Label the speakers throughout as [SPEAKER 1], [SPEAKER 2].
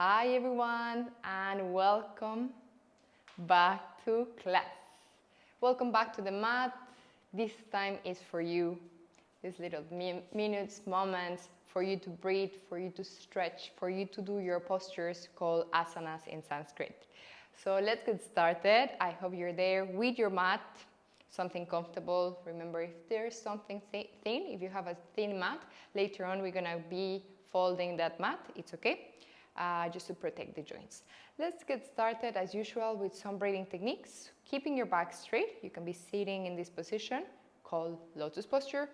[SPEAKER 1] Hi everyone and welcome back to class. Welcome back to the mat. This time is for you. These little minutes, moments for you to breathe, for you to stretch, for you to do your postures called asanas in Sanskrit. So let's get started. I hope you're there with your mat, something comfortable. Remember, if there's something thin, if you have a thin mat, later on we're gonna be folding that mat. It's okay. Just to protect the joints. Let's get started as usual with some breathing techniques. Keeping your back straight, you can be sitting in this position called lotus posture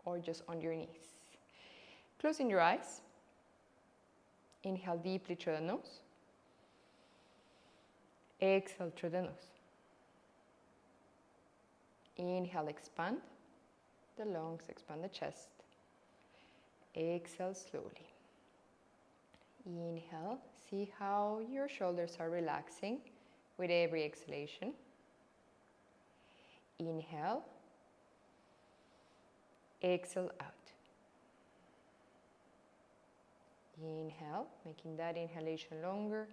[SPEAKER 1] or just on your knees. Closing your eyes, inhale deeply through the nose, exhale through the nose. Inhale, expand the lungs, expand the chest. Exhale slowly. Inhale, see how your shoulders are relaxing with every exhalation. Inhale, exhale out. Inhale, making that inhalation longer.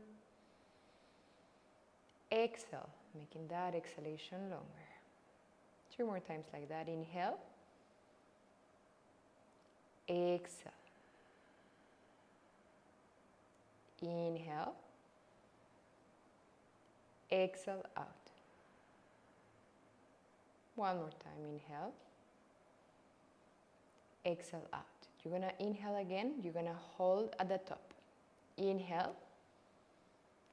[SPEAKER 1] Exhale, making that exhalation longer. 2 more times like that. Inhale, exhale. Inhale, exhale out. One more time, inhale, exhale out. You're gonna inhale again, you're gonna hold at the top. Inhale,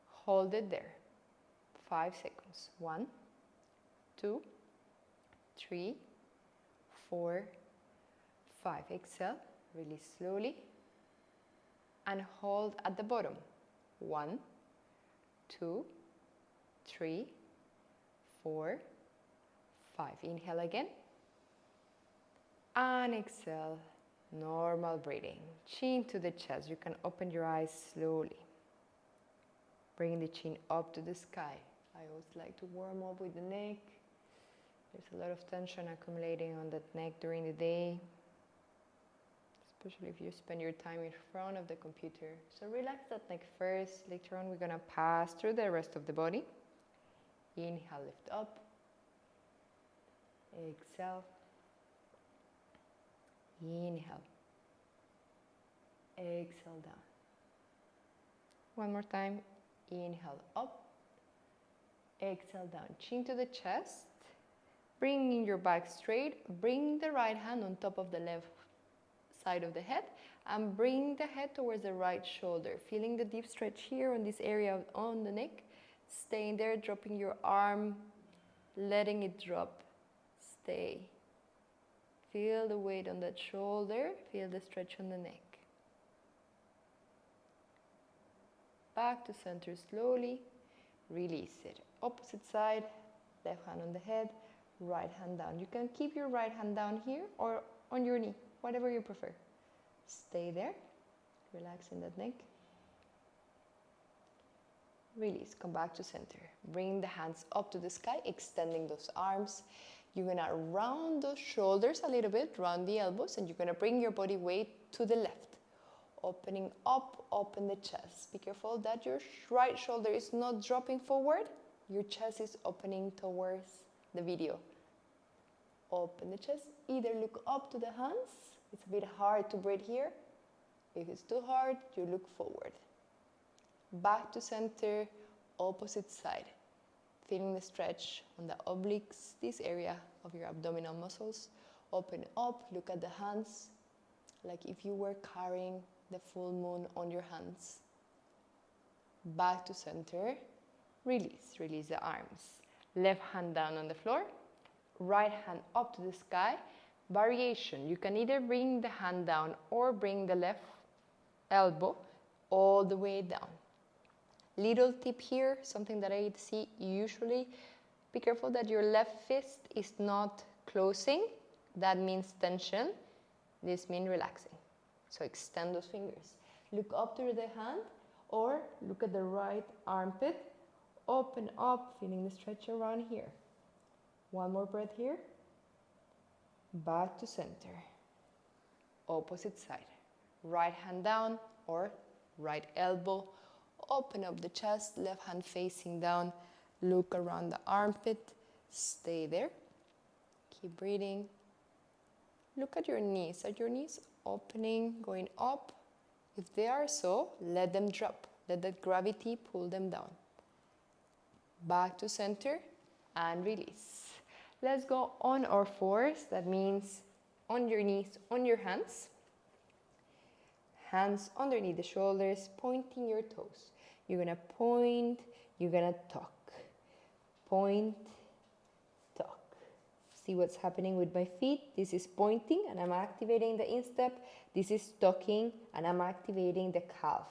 [SPEAKER 1] hold it there. 5 seconds. 1, 2, 3, 4, 5. Exhale, release slowly. And hold at the bottom. 1, 2, 3, 4, 5. Inhale again. And exhale. Normal breathing. Chin to the chest. You can open your eyes slowly. Bring the chin up to the sky. I always like to warm up with the neck. There's a lot of tension accumulating on that neck during the day, especially if you spend your time in front of the computer. So relax that neck first. Later on, we're gonna pass through the rest of the body. Inhale, lift up. Exhale. Inhale. Exhale down. One more time. Inhale up. Exhale down. Chin to the chest. Bringing your back straight. Bring the right hand on top of the left side of the head and bring the head towards the right shoulder, feeling the deep stretch here on this area on the neck. Staying there, dropping your arm, letting it drop. Stay. Feel the weight on that shoulder, feel the stretch on the neck. Back to center slowly, release it. Opposite side, left hand on the head, right hand down. You can keep your right hand down here or on your knee, whatever you prefer. Stay there, relaxing that neck. Release, come back to center. Bring the hands up to the sky, extending those arms. You're gonna round those shoulders a little bit, round the elbows, and you're gonna bring your body weight to the left. Opening up, open the chest. Be careful that your right shoulder is not dropping forward. Your chest is opening towards the video. Open the chest, either look up to the hands. It's a bit hard to breathe here. If it's too hard, you look forward. Back to center, opposite side. Feeling the stretch on the obliques, this area of your abdominal muscles. Open up, look at the hands, like if you were carrying the full moon on your hands. Back to center, release the arms. Left hand down on the floor, right hand up to the sky. Variation, you can either bring the hand down or bring the left elbow all the way down. Little tip here, something that I see usually, be careful that your left fist is not closing. That means tension. This means relaxing. So extend those fingers. Look up to the hand or look at the right armpit. Open up, feeling the stretch around here. One more breath here. Back to center. Opposite side. Right hand down or right elbow, open up the chest, left hand facing down, look around the armpit, stay there, keep breathing. Look at your knees. Are your knees opening, going up? If they are so, let them drop. Let that gravity pull them down. Back to center and release. Let's go on our fours. That means on your knees, on your hands. Hands underneath the shoulders, pointing your toes. You're gonna point, you're gonna tuck. Point, tuck. See what's happening with my feet? This is pointing and I'm activating the instep. This is tucking and I'm activating the calf.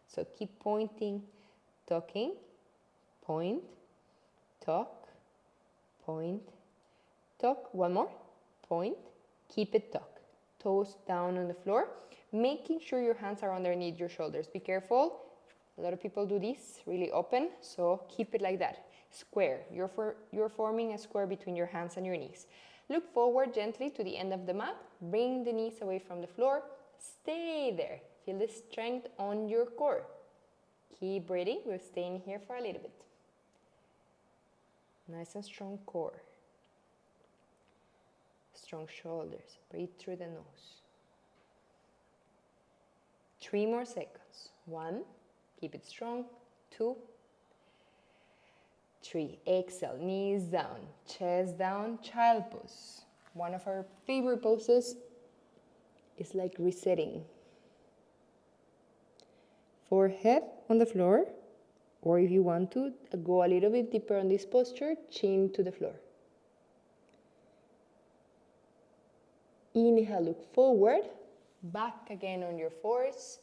[SPEAKER 1] So keep pointing, tucking, point, tuck, point, tuck. One more, point, keep it tuck. Toes down on the floor, making sure your hands are underneath your shoulders. Be careful. A lot of people do this really open, so keep it like that. Square. You're forming a square between your hands and your knees. Look forward gently to the end of the mat. Bring the knees away from the floor. Stay there. Feel the strength on your core. Keep breathing. We're staying here for a little bit. Nice and strong core. Strong shoulders. Breathe through the nose. 3 more seconds. 1. Keep it strong. 2. 3. Exhale. Knees down. Chest down. Child pose. One of our favorite poses is like resetting. Forehead on the floor, or if you want to, go a little bit deeper on this posture, chin to the floor. Inhale, look forward, back again on your fours.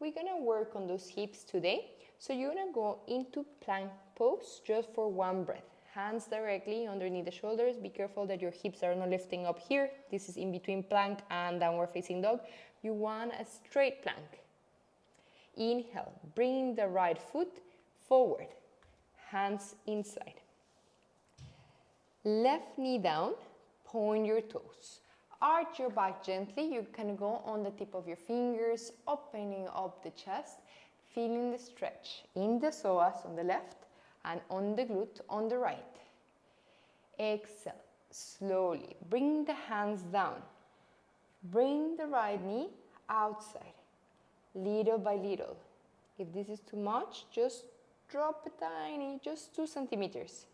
[SPEAKER 1] We're gonna work on those hips today. So you're gonna go into plank pose just for 1 breath. Hands directly underneath the shoulders. Be careful that your hips are not lifting up here. This is in between plank and downward facing dog. You want a straight plank. Inhale, bring the right foot forward, hands inside. Left knee down, point your toes. Arch your back gently. You can go on the tip of your fingers, opening up the chest, feeling the stretch in the psoas on the left and on the glute on the right. Exhale, slowly bring the hands down. Bring the right knee outside, little by little. If this is too much, just drop a tiny, just 2 centimeters.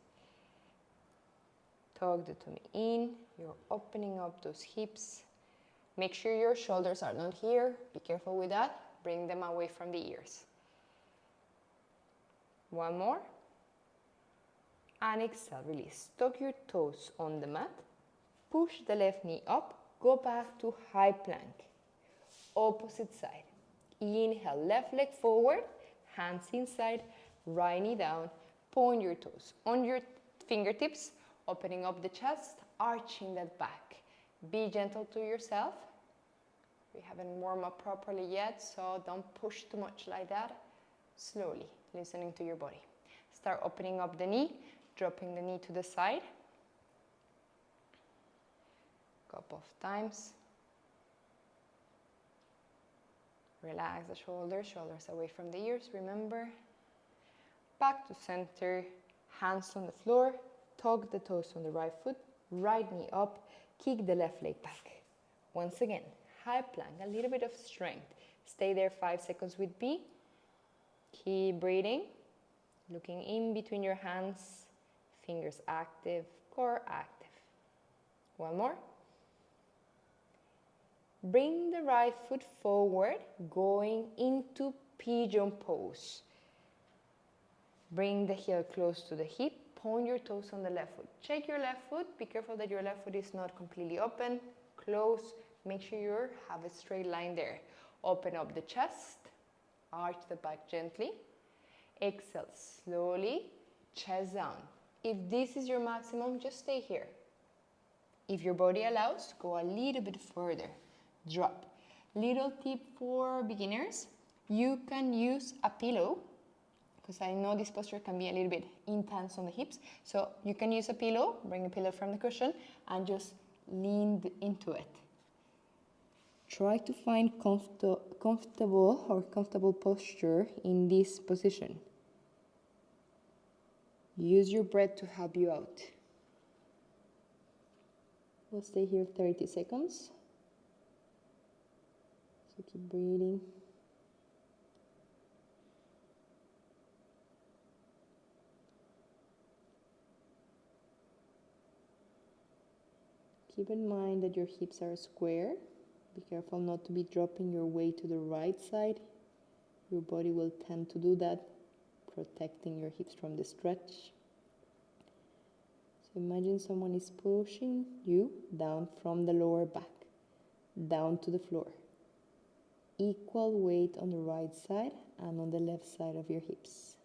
[SPEAKER 1] Tuck the tummy in, you're opening up those hips. Make sure your shoulders are not here. Be careful with that. Bring them away from the ears. 1 more. And exhale, release. Tuck your toes on the mat. Push the left knee up. Go back to high plank. Opposite side. Inhale, left leg forward, hands inside, right knee down. Point your toes on your fingertips, opening up the chest, arching that back. Be gentle to yourself. We haven't warmed up properly yet, so don't push too much like that. Slowly, listening to your body. Start opening up the knee, dropping the knee to the side. Couple of times. Relax the shoulders, shoulders away from the ears, remember. Back to center, hands on the floor, tuck the toes on the right foot, right knee up, kick the left leg back. Once again, high plank, a little bit of strength. Stay there 5 seconds with me. Keep breathing, looking in between your hands, fingers active, core active. 1 more. Bring the right foot forward, going into pigeon pose. Bring the heel close to the hip, point your toes on the left foot. Check your left foot, be careful that your left foot is not completely open, close, make sure you have a straight line there. Open up the chest, arch the back gently. Exhale slowly, chest down. If this is your maximum, just stay here. If your body allows, go a little bit further. Drop. Little tip for beginners, you can use a pillow, because I know this posture can be a little bit intense on the hips, so you can use a pillow, bring a pillow from the cushion, and just lean into it. Try to find comfortable posture in this position. Use your breath to help you out. We'll stay here 30 seconds. So keep breathing. Keep in mind that your hips are square. Be careful not to be dropping your weight to the right side. Your body will tend to do that, protecting your hips from the stretch. So imagine someone is pushing you down from the lower back, down to the floor. Equal weight on the right side and on the left side of your hips.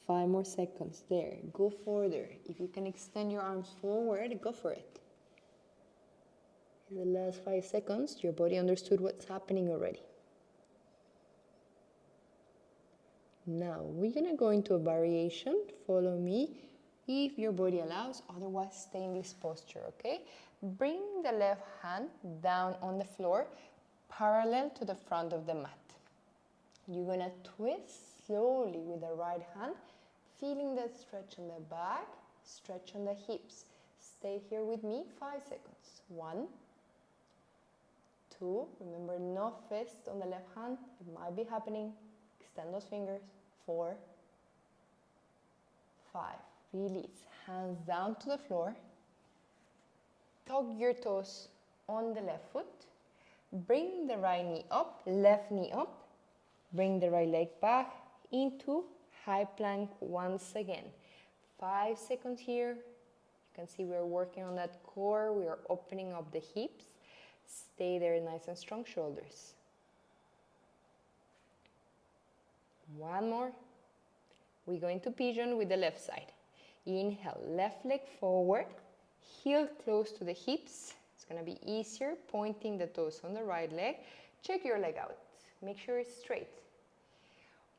[SPEAKER 1] 5 more seconds there. Go further. If you can extend your arms forward, go for it. In the last 5 seconds, your body understood what's happening already. Now, we're gonna go into a variation. Follow me if your body allows, otherwise stay in this posture, okay? Bring the left hand down on the floor, parallel to the front of the mat. You're gonna twist slowly with the right hand, feeling that stretch on the back, stretch on the hips. Stay here with me, 5 seconds. 1, 2, remember no fist on the left hand, it might be happening. Extend those fingers. 4, 5, release. Hands down to the floor. Tuck your toes on the left foot. Bring the right knee up, left knee up. Bring the right leg back into high plank once again. 5 seconds here. You can see we're working on that core. We are opening up the hips. Stay there nice and strong, shoulders. 1 more. We go into pigeon with the left side. Inhale, left leg forward, heel close to the hips. It's gonna be easier pointing the toes on the right leg. Check your leg out. Make sure it's straight.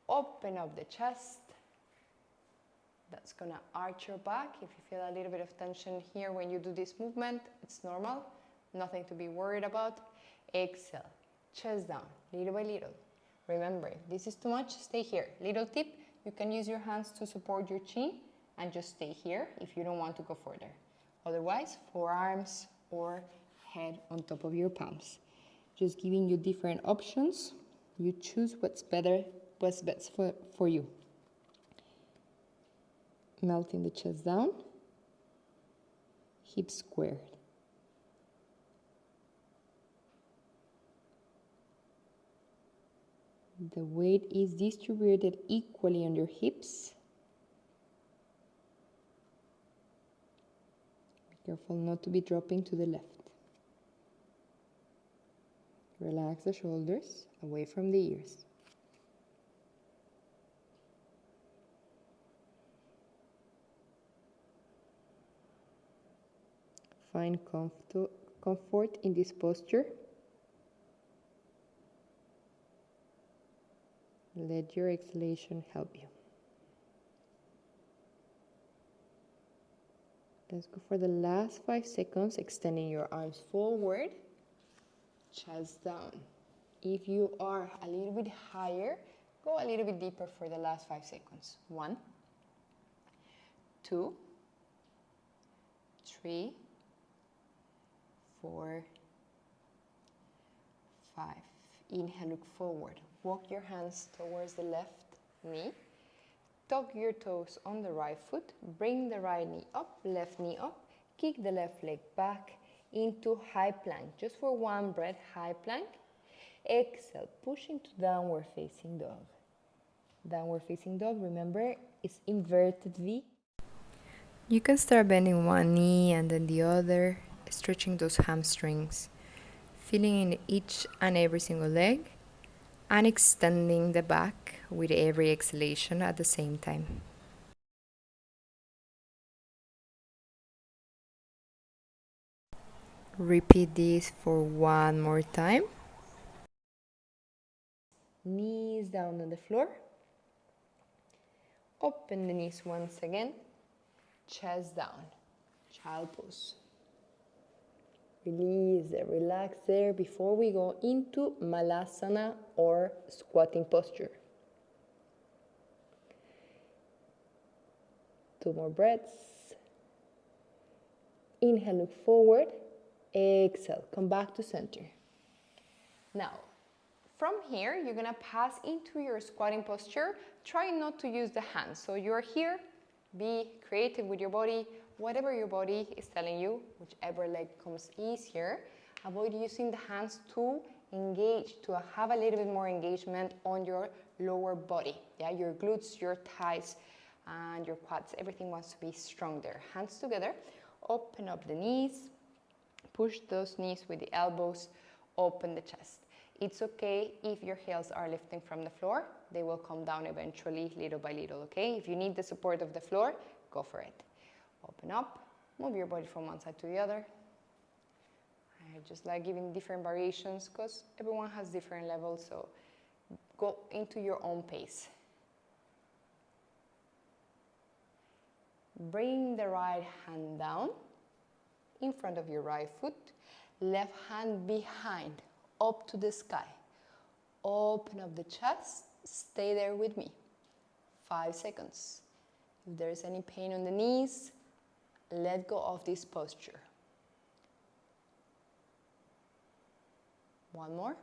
[SPEAKER 1] Open up the chest. That's gonna arch your back. If you feel a little bit of tension here when you do this movement, it's normal. Nothing to be worried about. Exhale, chest down, little by little. Remember, if this is too much, stay here. Little tip, you can use your hands to support your chin and just stay here if you don't want to go further. Otherwise, forearms or head on top of your palms. Just giving you different options. You choose what's best for you. Melting the chest down, hips squared. The weight is distributed equally on your hips. Be careful not to be dropping to the left. Relax the shoulders away from the ears. Find comfort in this posture. Let your exhalation help you. Let's go for the last 5 seconds, extending your arms forward, chest down. If you are a little bit higher, go a little bit deeper for the last 5 seconds. 1, 2, 3, 4, 5. Inhale, look forward. Walk your hands towards the left knee. Tuck your toes on the right foot. Bring the right knee up, left knee up. Kick the left leg back into high plank. Just for 1 breath, high plank. Exhale, pushing to downward facing dog. Downward facing dog, remember, is inverted V. You can start bending one knee and then the other, stretching those hamstrings, feeling in each and every single leg, and extending the back with every exhalation at the same time. Repeat this for 1 more time. Knees down on the floor. Open the knees once again. Chest down. Child pose. Release there, relax there before we go into Malasana or squatting posture. 2 more breaths. Inhale, look forward. Exhale, come back to center. Now, from here, you're gonna pass into your squatting posture. Try not to use the hands. So you're here, be creative with your body, whatever your body is telling you, whichever leg comes easier. Avoid using the hands to engage, to have a little bit more engagement on your lower body. Yeah, your glutes, your thighs, and your quads, everything wants to be strong there. Hands together, open up the knees, push those knees with the elbows, open the chest. It's okay if your heels are lifting from the floor. They will come down eventually, little by little, okay? If you need the support of the floor, go for it. Open up, move your body from one side to the other. I just like giving different variations because everyone has different levels, so go into your own pace. Bring the right hand down in front of your right foot, left hand behind, up to the sky. Open up the chest, stay there with me. 5 seconds. If there's any pain on the knees, let go of this posture. 1 more.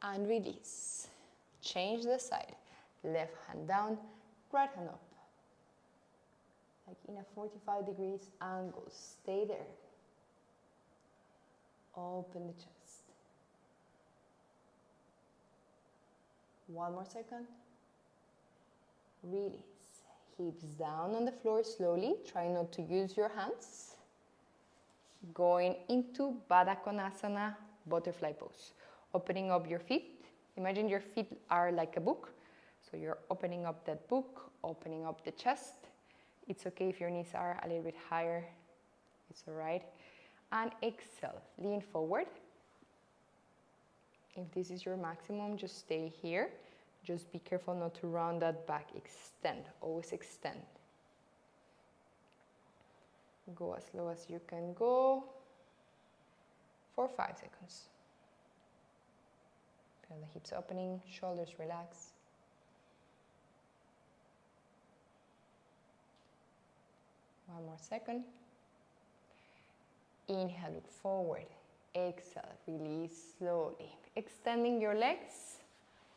[SPEAKER 1] And release. Change the side. Left hand down, right hand up. Like in a 45 degrees angle. Stay there. Open the chest. 1 more second. Release. Hips down on the floor slowly. Try not to use your hands. Going into Baddha Konasana, butterfly pose. Opening up your feet. Imagine your feet are like a book. So you're opening up that book, opening up the chest. It's okay if your knees are a little bit higher. It's all right. And exhale, lean forward. If this is your maximum, just stay here. Just be careful not to round that back. Extend, always extend. Go as low as you can go for 5 seconds. Feel the hips opening, shoulders relax. One more second. Inhale, look forward. Exhale, release slowly. Extending your legs.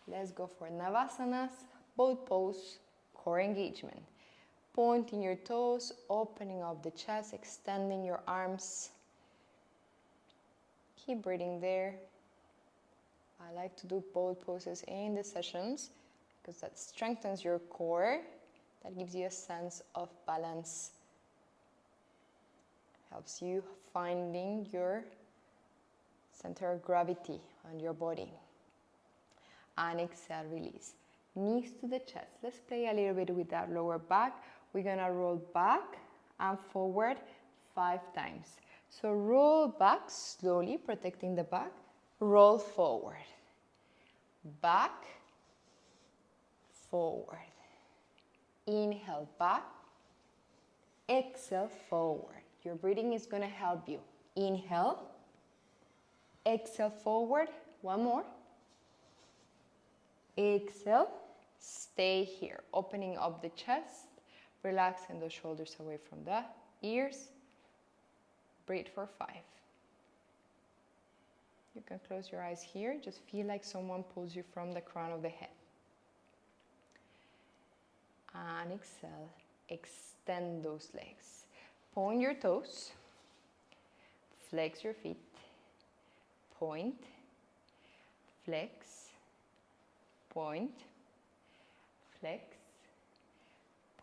[SPEAKER 1] Let's go for Navasanas, boat pose, core engagement. Pointing your toes, opening up the chest, extending your arms. Keep breathing there. I like to do both poses in the sessions because that strengthens your core. That gives you a sense of balance. Helps you finding your center of gravity on your body. And exhale, release. Knees to the chest. Let's play a little bit with that lower back. We're gonna roll back and forward 5 times. So roll back slowly, protecting the back. Roll forward. Back, forward. Inhale, back. Exhale, forward. Your breathing is gonna help you. Inhale. Exhale, forward. 1 more. Exhale. Stay here, opening up the chest. Relaxing the shoulders away from the ears. Breathe for 5. You can close your eyes here. Just feel like someone pulls you from the crown of the head. And exhale. Extend those legs. Point your toes. Flex your feet. Point. Flex. Point. Flex.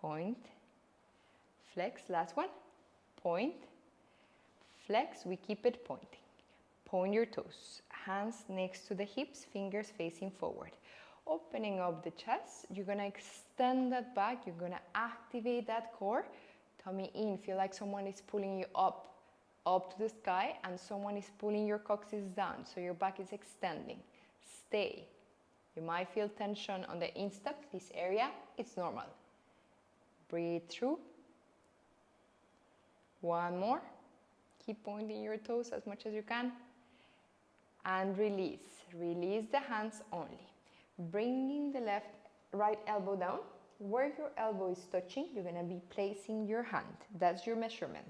[SPEAKER 1] Point. Flex. Last one. Point. Flex. We keep it pointing. Point your toes. Hands next to the hips, fingers facing forward. Opening up the chest. You're going to extend that back. You're going to activate that core. Tummy in. Feel like someone is pulling you up to the sky, and someone is pulling your coccyx down. So your back is extending. Stay. You might feel tension on the instep, this area. It's normal. Breathe through. 1 more. Keep pointing your toes as much as you can. And release. Release the hands only. Bringing the right elbow down. Where your elbow is touching, you're going to be placing your hand. That's your measurement.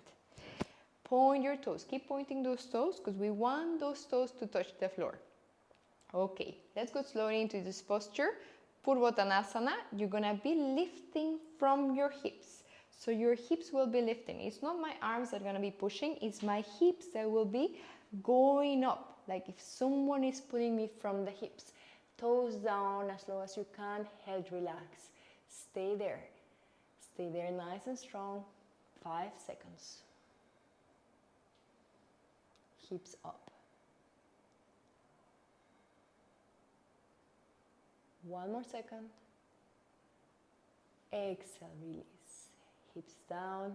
[SPEAKER 1] Point your toes. Keep pointing those toes because we want those toes to touch the floor. Okay, let's go slowly into this posture. Purvottanasana, you're going to be lifting from your hips. So your hips will be lifting. It's not my arms that are going to be pushing, it's my hips that will be going up. Like if someone is pulling me from the hips. Toes down as low as you can, head relax. Stay there. Stay there nice and strong. 5 seconds. Hips up. 1 more second. Exhale, release. Hips down.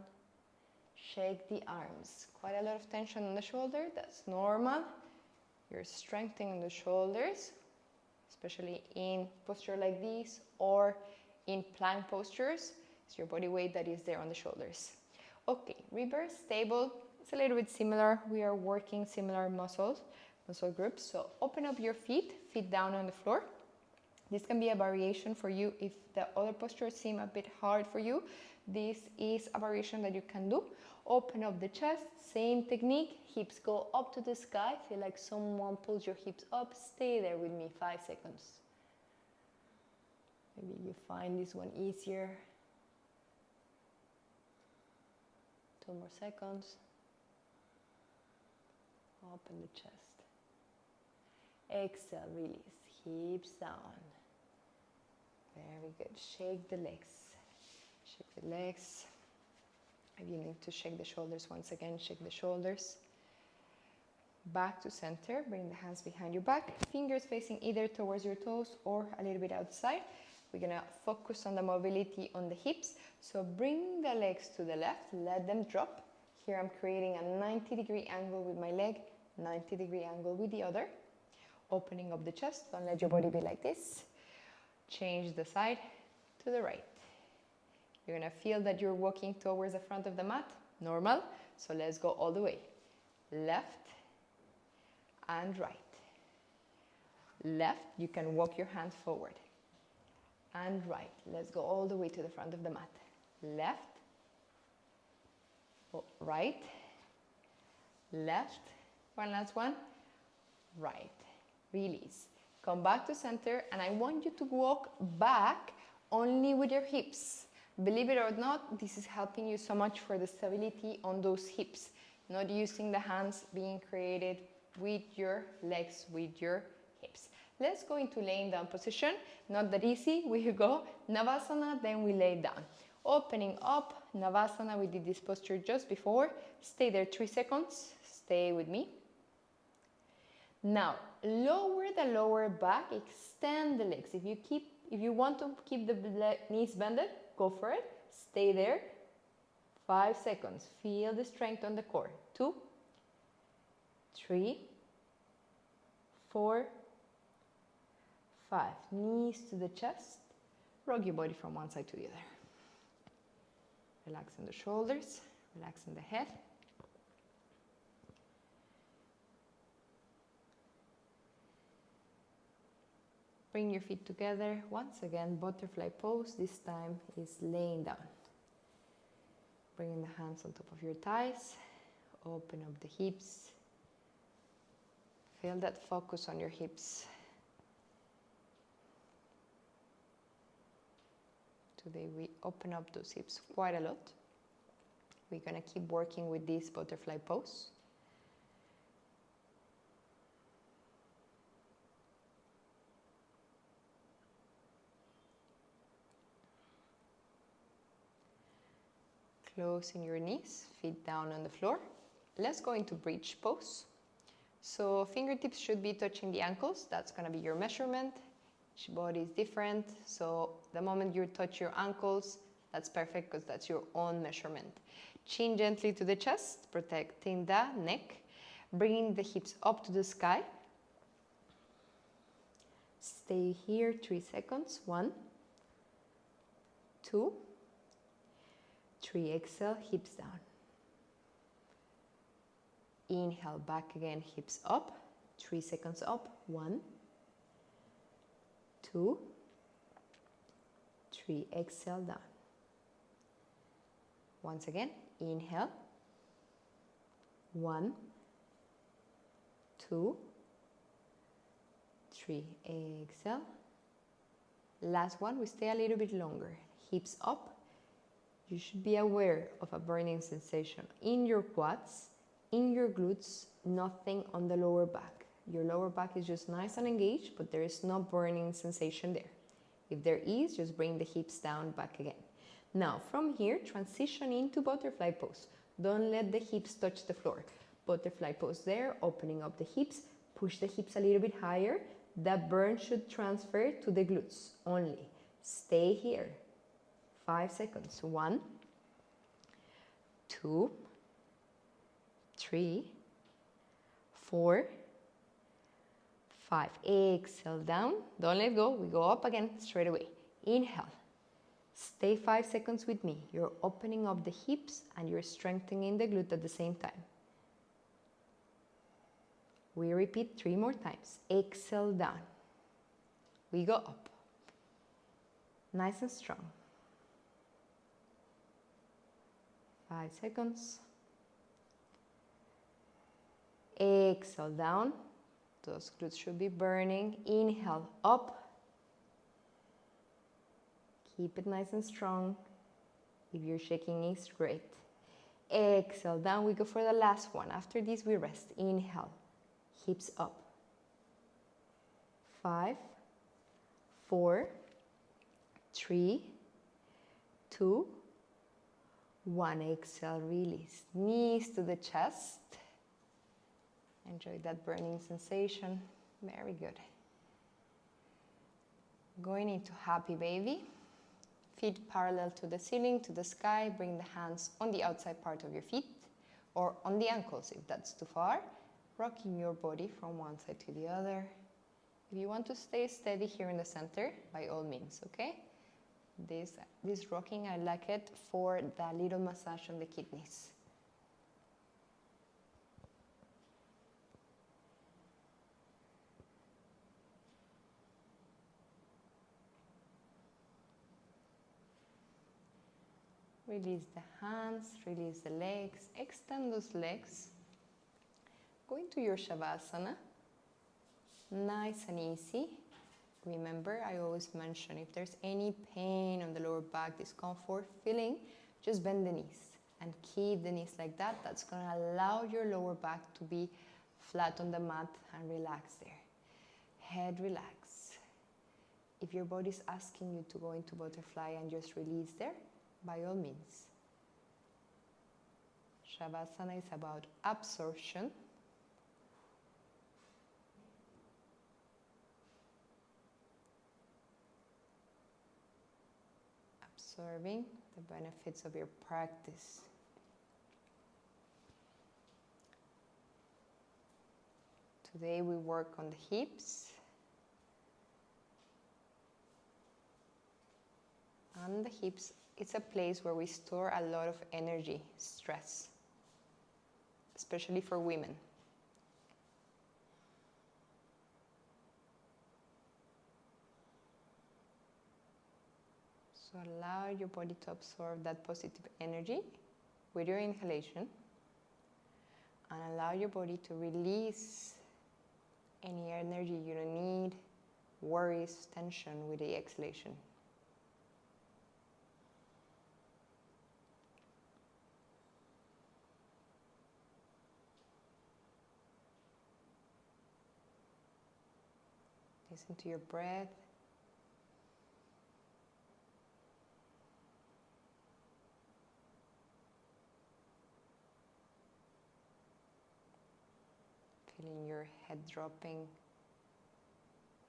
[SPEAKER 1] Shake the arms. Quite a lot of tension on the shoulder. That's normal. You're strengthening the shoulders, especially in posture like this or in plank postures. It's your body weight that is there on the shoulders. Okay, reverse table. It's a little bit similar. We are working similar muscle groups. So open up your feet down on the floor. This can be a variation for you if the other postures seem a bit hard for you. This is a variation that you can do. Open up the chest, same technique. Hips go up to the sky. Feel like someone pulls your hips up. Stay there with me, 5 seconds. Maybe you find this one easier. 2 more seconds. Open the chest. Exhale, release. Hips down. Very good. Shake the legs. Shake the legs. If you need to shake the shoulders once again, shake the shoulders. Back to center. Bring the hands behind your back. Fingers facing either towards your toes or a little bit outside. We're going to focus on the mobility on the hips. So bring the legs to the left. Let them drop. Here I'm creating a 90-degree angle with my leg, 90-degree angle with the other. Opening up the chest. Don't let your body be like this. Change the side to the right. You're going to feel that you're walking towards the front of the mat. Normal. So let's go all the way. Left and right. Left. You can walk your hands forward. And right. Let's go all the way to the front of the mat. Left. Right. Left. One last one. Right. Release. Come back to center, and I want you to walk back only with your hips. Believe it or not, this is helping you so much for the stability on those hips. Not using the hands, being created with your legs, with your hips. Let's go into laying down position. Not that easy. We go Navasana, then we lay down. Opening up, Navasana. We did this posture just before. Stay there 3 seconds. Stay with me. Now, lower the lower back, extend the legs. If you want to keep the knees bended, go for it. Stay there. 5 seconds. Feel the strength on the core. 2, 3, 4, 5. Knees to the chest. Rock your body from one side to the other. Relaxing the shoulders, relaxing the head. Bring your feet together. Once again, butterfly pose. This time is laying down. Bringing the hands on top of your thighs. Open up the hips. Feel that focus on your hips. Today we open up those hips quite a lot. We're going to keep working with this butterfly pose. Closing your knees, feet down on the floor. Let's go into bridge pose. So fingertips should be touching the ankles. That's going to be your measurement. Each body is different. So the moment you touch your ankles, that's perfect because that's your own measurement. Chin gently to the chest, protecting the neck. Bringing the hips up to the sky. Stay here 3 seconds. 1, 2, 3. Exhale, hips down. Inhale, back again, hips up. 3 seconds up. 1, 2, 3. Exhale down. Once again, inhale. 1, 2, 3. Exhale. Last one, we stay a little bit longer. Hips up. You should be aware of a burning sensation in your quads, in your glutes, nothing on the lower back. Your lower back is just nice and engaged, but there is no burning sensation there. If there is, just bring the hips down, back again. Now, from here, transition into butterfly pose. Don't let the hips touch the floor. Butterfly pose there, opening up the hips, push the hips a little bit higher. That burn should transfer to the glutes only. Stay here. 5 seconds. 1, 2, 3, 4, 5. Exhale down. Don't let go. We go up again straight away. Inhale. Stay 5 seconds with me. You're opening up the hips and you're strengthening the glute at the same time. We repeat 3 more times. Exhale down. We go up. Nice and strong. 5 seconds. Exhale down. Those glutes should be burning. Inhale up. Keep it nice and strong. If you're shaking, it's great. Exhale down. We go for the last one. After this, we rest. Inhale. Hips up. 5, 4, 3, 2, 1. Exhale, release. Knees to the chest. Enjoy that burning sensation. Very good. Going into happy baby. Feet parallel to the ceiling, to the sky. Bring the hands on the outside part of your feet or on the ankles if that's too far. Rocking your body from one side to the other. If you want to stay steady here in the center, by all means, okay? This rocking, I like it for the little massage on the kidneys. Release the hands, release the legs, extend those legs. Go into your Shavasana, nice and easy. Remember, I always mention if there's any pain on the lower back, discomfort, feeling, just bend the knees and keep the knees like that. That's going to allow your lower back to be flat on the mat and relax there. Head relax. If your body's asking you to go into butterfly and just release there, by all means. Shavasana is about absorption. Absorbing the benefits of your practice. Today we work on the hips and the hips. It's a place where we store a lot of energy, stress, especially for women. So allow your body to absorb that positive energy with your inhalation and allow your body to release any energy you don't need, worries, tension with the exhalation. Listen to your breath. Feeling your head dropping,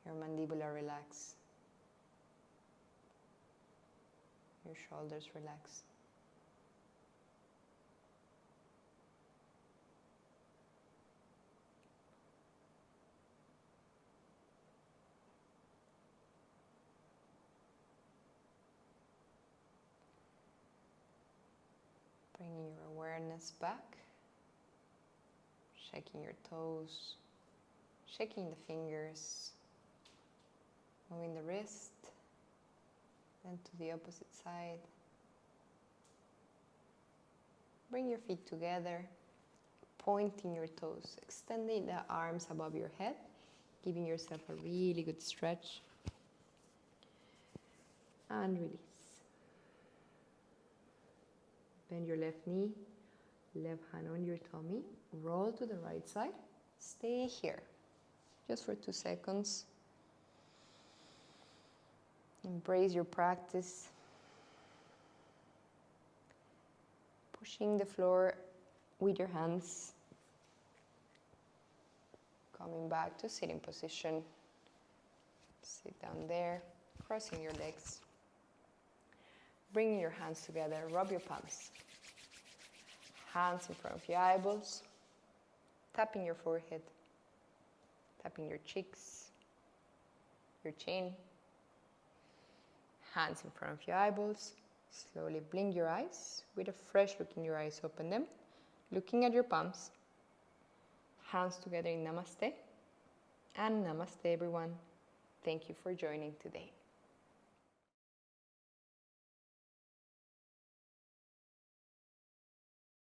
[SPEAKER 1] your mandibular relax, your shoulders relax. Bringing your awareness back. Shaking your toes, shaking the fingers, moving the wrist, then to the opposite side. Bring your feet together, pointing your toes, extending the arms above your head, giving yourself a really good stretch. And release. Bend your left knee, left hand on your tummy, roll to the right side. Stay here, just for 2 seconds. Embrace your practice. Pushing the floor with your hands. Coming back to sitting position. Sit down there, crossing your legs. Bring your hands together, rub your palms. Hands in front of your eyeballs, tapping your forehead, tapping your cheeks, your chin. Hands in front of your eyeballs. Slowly blink your eyes. With a fresh look in your eyes, open them. Looking at your palms. Hands together in Namaste. And Namaste, everyone. Thank you for joining today.